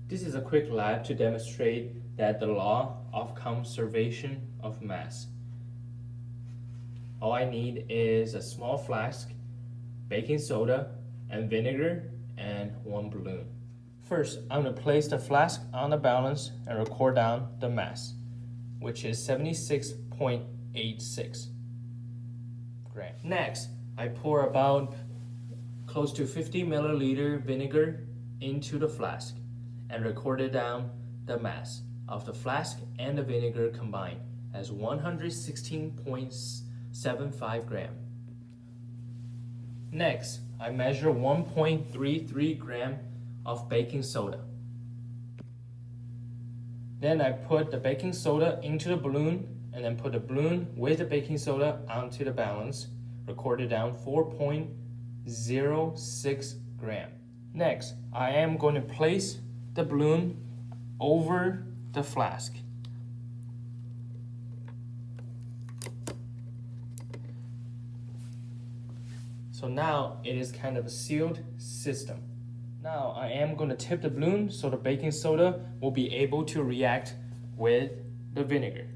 This is a quick lab to demonstrate that the law of conservation of mass. All I need is a small flask, baking soda, and vinegar, and one balloon. First, I'm going to place the flask on the balance and record down the mass, which is 76.86 grams. Next, I pour about close to 50 milliliter vinegar into the flask and recorded down the mass of the flask and the vinegar combined as 116.75 gram. Next, I measure 1.33 gram of baking soda. Then I put the baking soda into the balloon and then put the balloon with the baking soda onto the balance, recorded down 4.06 gram. Next, I am going to place the balloon over the flask. So now it is kind of a sealed system. Now I am going to tip the balloon so the baking soda will be able to react with the vinegar.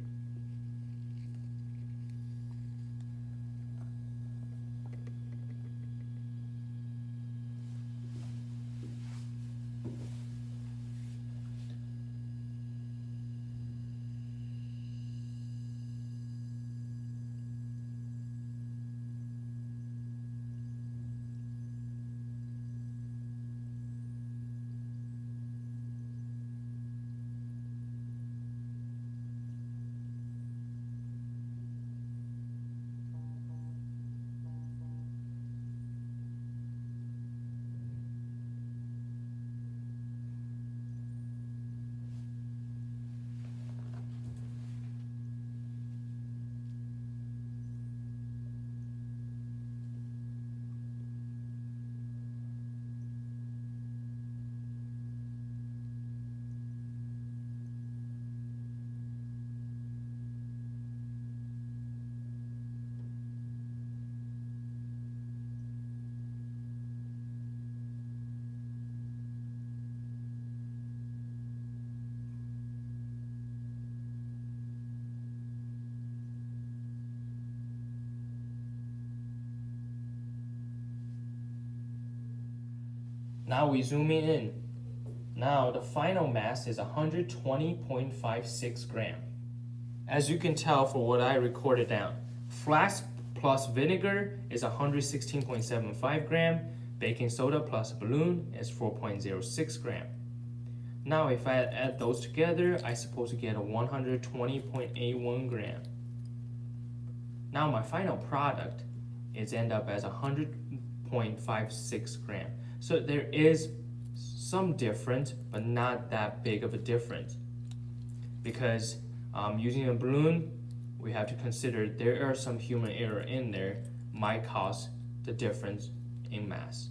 Now we zoom in. Now the final mass is 120.56 gram. As you can tell for what I recorded down, flask plus vinegar is 116.75 gram, baking soda plus balloon is 4.06 gram. Now if I add those together, I suppose to get a 120.81 gram. Now my final product is end up as 100.56 gram. So there is some difference, but not that big of a difference. Because using a balloon, we have to consider there are some human error in there, might cause the difference in mass.